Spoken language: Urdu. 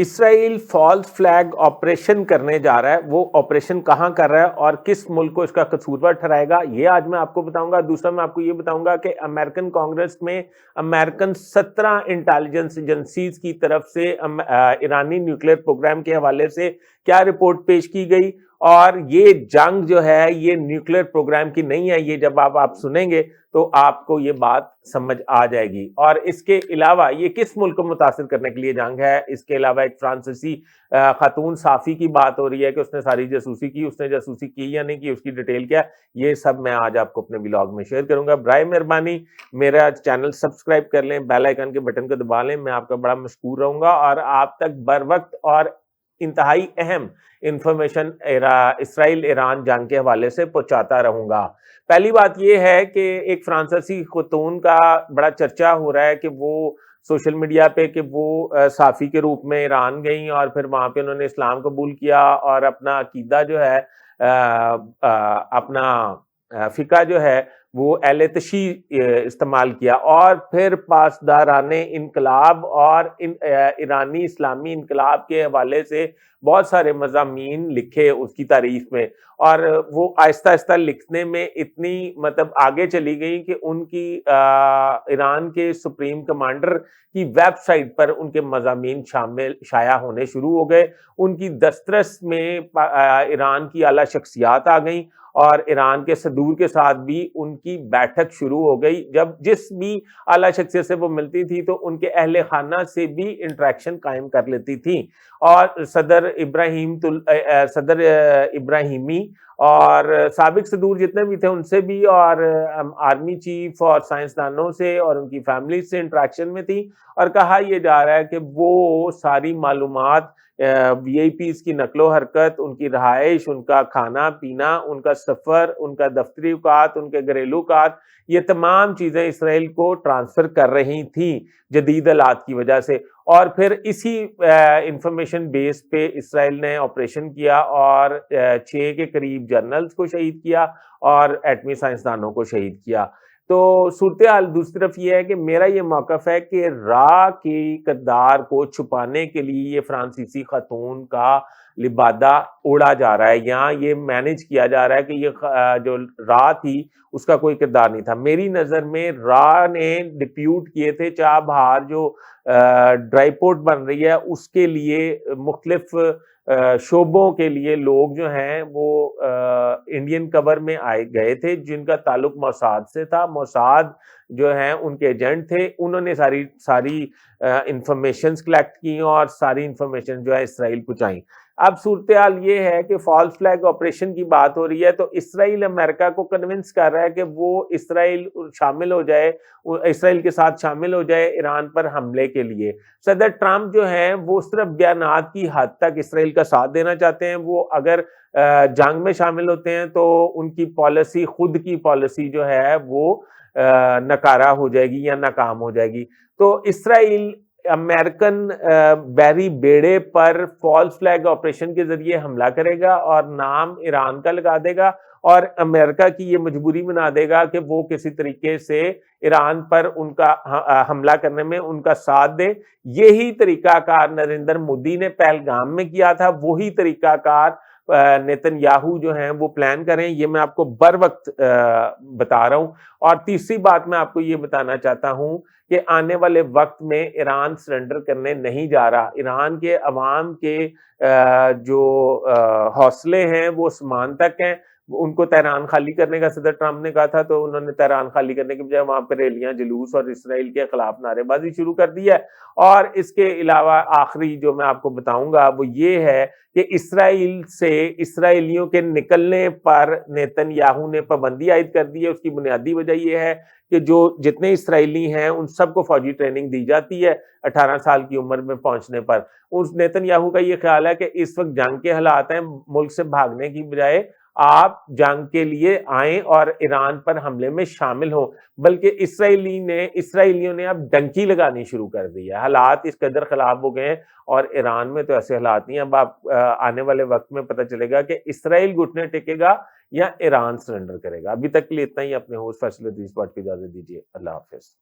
اسرائیل فالس فلیگ آپریشن کرنے جا رہا ہے. وہ آپریشن کہاں کر رہا ہے اور کس ملک کو اس کا قصوروار ٹھہرائے گا، یہ آج میں آپ کو بتاؤں گا. دوسرا میں آپ کو یہ بتاؤں گا کہ امریکن کانگریس میں امریکن 17 انٹیلیجنس ایجنسیز کی طرف سے ایرانی نیوکلیئر پروگرام کے حوالے سے کیا رپورٹ پیش کی گئی. اور یہ جنگ جو ہے یہ نیوکلیئر پروگرام کی نہیں ہے. یہ جب آپ سنیں گے تو آپ کو یہ بات سمجھ آ جائے گی. اور اس کے علاوہ یہ کس ملک کو متاثر کرنے کے لیے جنگ ہے. اس کے علاوہ ایک فرانسیسی خاتون صحافی کی بات ہو رہی ہے کہ اس نے ساری جاسوسی کی. اس نے جاسوسی کی یا نہیں کی، اس کی ڈیٹیل کیا ہے، یہ سب میں آج آپ کو اپنے ولاگ میں شیئر کروں گا. برائے مہربانی میرا چینل سبسکرائب کر لیں، بیل آئیکن کے بٹن کو دبا لیں. میں آپ کا بڑا مشکور رہوں گا اور آپ تک بر وقت اور انتہائی اہم انفارمیشن اسرائیل ایران جنگ کے حوالے سے پہنچاتا رہوں گا. پہلی بات یہ ہے کہ ایک فرانسیسی خاتون کا بڑا چرچا ہو رہا ہے کہ وہ سوشل میڈیا پہ کہ وہ صحافی کے روپ میں ایران گئیں اور پھر وہاں پہ انہوں نے اسلام قبول کیا اور اپنا عقیدہ جو ہے اپنا فقہ جو ہے وہ اہل تشیع استعمال کیا اور پھر پاسداران انقلاب اور ایرانی اسلامی انقلاب کے حوالے سے بہت سارے مضامین لکھے اس کی تعریف میں. اور وہ آہستہ آہستہ لکھنے میں اتنی مطلب آگے چلی گئی کہ ان کی ایران کے سپریم کمانڈر کی ویب سائٹ پر ان کے مضامین شائع ہونے شروع ہو گئے. ان کی دسترس میں ایران کی اعلیٰ شخصیات آ گئیں اور ایران کے صدور کے ساتھ بھی ان کی بیٹھک شروع ہو گئی. جب جس بھی اعلیٰ شخصیت سے وہ ملتی تھی تو ان کے اہل خانہ سے بھی انٹریکشن قائم کر لیتی تھی. اور صدر ابراہیمی اور سابق صدور جتنے بھی تھے ان سے بھی اور آرمی چیف اور سائنسدانوں سے اور ان کی فیملی سے انٹریکشن میں تھی. اور کہا یہ جا رہا ہے کہ وہ ساری معلومات وی آئی پیز کی نقل و حرکت، ان کی رہائش، ان کا کھانا پینا، ان کا سفر، ان کا دفتری اوقات، ان کے گھریلو اوقات، یہ تمام چیزیں اسرائیل کو ٹرانسفر کر رہی تھیں جدید حالات کی وجہ سے. اور پھر اسی انفارمیشن بیس پہ اسرائیل نے آپریشن کیا اور 6 کے قریب جرنلز کو شہید کیا اور ایٹمی سائنسدانوں کو شہید کیا. تو صورتحال دوسری طرف یہ ہے کہ میرا یہ موقف ہے کہ راہ کی کردار کو چھپانے کے لیے یہ فرانسیسی خاتون کا لبادہ اڑا جا رہا ہے یا یہ مینج کیا جا رہا ہے کہ یہ جو راہ تھی اس کا کوئی کردار نہیں تھا. میری نظر میں راہ نے ڈپیوٹ کیے تھے چابہار جو ڈرائی پورٹ بن رہی ہے اس کے لیے مختلف شعبوں کے لیے لوگ جو ہیں وہ انڈین کور میں آئے گئے تھے جن کا تعلق موساد سے تھا. موساد جو ہیں ان کے ایجنٹ تھے، انہوں نے ساری انفارمیشنز کلیکٹ کی اور ساری انفارمیشن جو ہے اسرائیل پہنچائیں. اب صورتحال یہ ہے کہ فالس فلیگ آپریشن کی بات ہو رہی ہے تو اسرائیل امریکہ کو کنونس کر رہا ہے کہ وہ اسرائیل کے ساتھ شامل ہو جائے ایران پر حملے کے لیے. صدر ٹرمپ جو ہیں وہ اس طرح بیانات کی حد تک اسرائیل کا ساتھ دینا چاہتے ہیں. وہ اگر جنگ میں شامل ہوتے ہیں تو ان کی پالیسی، خود کی پالیسی جو ہے وہ ناکارہ ہو جائے گی یا ناکام ہو جائے گی. تو اسرائیل امریکن بحری بیڑے پر فالس فلیگ آپریشن کے ذریعے حملہ کرے گا اور نام ایران کا لگا دے گا اور امریکہ کی یہ مجبوری بنا دے گا کہ وہ کسی طریقے سے ایران پر ان کا حملہ کرنے میں ان کا ساتھ دے. یہی طریقہ کار نریندر مودی نے پہلگام میں کیا تھا، وہی طریقہ کار نیتن یاہو جو ہیں وہ پلان کریں. یہ میں آپ کو بر وقت بتا رہا ہوں. اور تیسری بات میں آپ کو یہ بتانا چاہتا ہوں کہ آنے والے وقت میں ایران سرنڈر کرنے نہیں جا رہا. ایران کے عوام کے جو حوصلے ہیں وہ آسمان تک ہیں. ان کو تہران خالی کرنے کا صدر ٹرمپ نے کہا تھا تو انہوں نے تہران خالی کرنے کے بجائے وہاں پہ ریلیاں، جلوس اور اسرائیل کے خلاف نعرے بازی شروع کر دی ہے. اور اس کے علاوہ آخری جو میں آپ کو بتاؤں گا وہ یہ ہے کہ اسرائیل سے اسرائیلیوں کے نکلنے پر نیتن یاہو نے پابندی عائد کر دی ہے. اس کی بنیادی وجہ یہ ہے کہ جو جتنے اسرائیلی ہیں ان سب کو فوجی ٹریننگ دی جاتی ہے 18 سال کی عمر میں پہنچنے پر. اس نیتن یاہو کا یہ خیال ہے کہ اس وقت جنگ کے حالات ہیں، ملک سے بھاگنے کی بجائے آپ جنگ کے لیے آئیں اور ایران پر حملے میں شامل ہوں. بلکہ اسرائیلیوں نے اب ڈنکی لگانی شروع کر دی ہے. حالات اس قدر خراب ہو گئے ہیں اور ایران میں تو ایسے حالات نہیں ہیں. اب آپ آنے والے وقت میں پتہ چلے گا کہ اسرائیل گھٹنے ٹیکے گا یا ایران سرنڈر کرے گا. ابھی تک کے لیے اتنا ہی. اپنے ہوسٹ فیصل حدیث پاٹ کی اجازت دیجیے. اللہ حافظ.